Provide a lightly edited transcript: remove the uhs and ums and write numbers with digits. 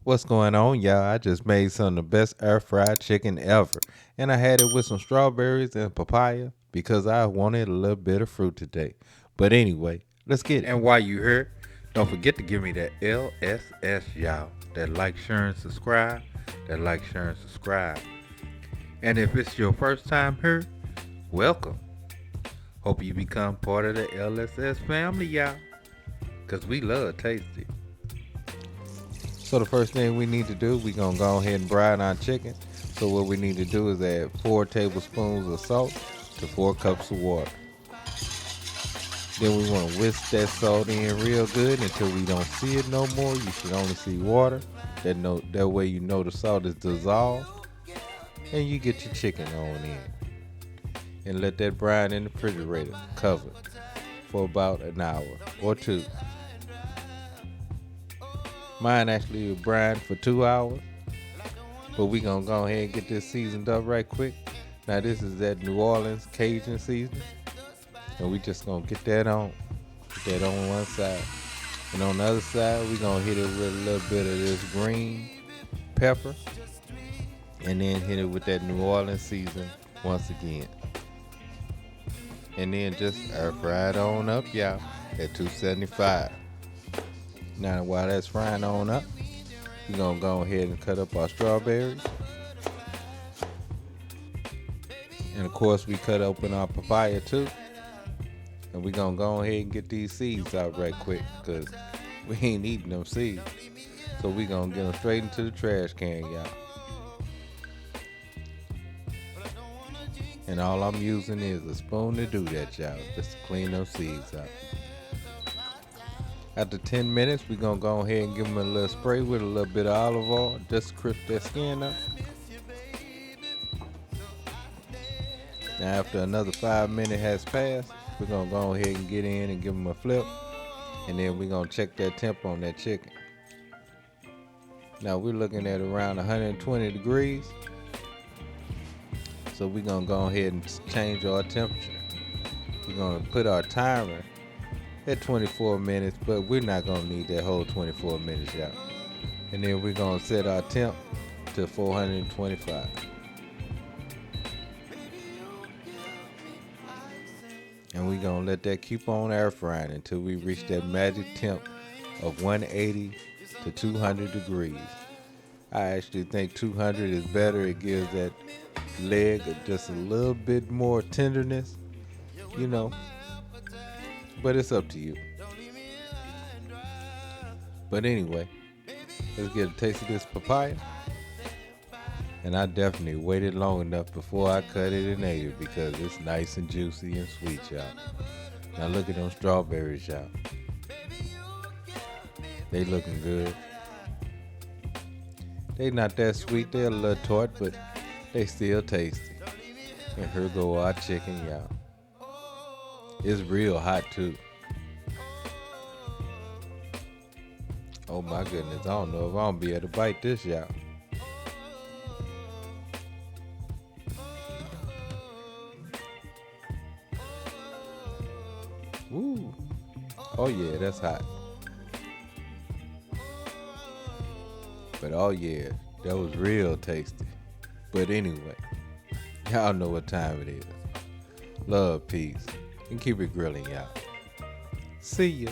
What's going on, y'all? I just made some of the best air fried chicken ever. And I had it with some strawberries and papaya because I wanted a little bit of fruit today. But anyway, let's get it. And while you here, don't forget to give me that LSS, y'all. That like, share, and subscribe. That like, share, and subscribe. And if it's your first time here, welcome. Hope you become part of the LSS family, y'all. Because we love tasty. So the first thing we need to do, we're going to go ahead and brine our chicken. So what we need to do is add 4 tablespoons of salt to 4 cups of water. Then we want to whisk that salt in real good until we don't see it no more. You should only see water. That way you know the salt is dissolved. And you get your chicken on in. And let that brine in the refrigerator covered for about an hour or 2. Mine actually brine for 2 hours. But we gonna go ahead and get this seasoned up right quick. Now this is that New Orleans Cajun seasoning. And we just gonna get that on. Put that on one side. And on the other side, we gonna hit it with a little bit of this green pepper. And then hit it with that New Orleans season once again. And then just air fry it on up, y'all, at 275. Now while that's frying on up, we're gonna go ahead and cut up our strawberries. And of course we cut open our papaya too. And we're gonna go ahead and get these seeds out right quick because we ain't eating them seeds. So we're gonna get them straight into the trash can, y'all. And all I'm using is a spoon to do that, y'all, just to clean those seeds out. After 10 minutes, we're gonna go ahead and give them a little spray with a little bit of olive oil, just to crisp their skin up. Now after another 5 minutes has passed, we're gonna go ahead and get in and give them a flip. And then we're gonna check that temp on that chicken. Now we're looking at around 120 degrees. So we're gonna go ahead and change our temperature. We're gonna put our timer at 24 minutes, but we're not gonna need that whole 24 minutes, y'all. And then we're gonna set our temp to 425. And we're gonna let that keep on air frying until we reach that magic temp of 180 to 200 degrees. I actually think 200 is better. It gives that leg just a little bit more tenderness, you know. But it's up to you. But anyway, let's get a taste of this papaya. And I definitely waited long enough before I cut it and ate it because it's nice and juicy and sweet, y'all. Now look at them strawberries, y'all. They looking good. They not that sweet, they're a little tart, but they still tasty. And here go our chicken, y'all. It's real hot too. Oh my goodness, I don't know if I'm gonna be able to bite this, y'all. Ooh. Oh yeah, that's hot. But oh yeah, that was real tasty. But anyway, y'all know what time it is. Love, peace, and keep it grilling, y'all. See ya.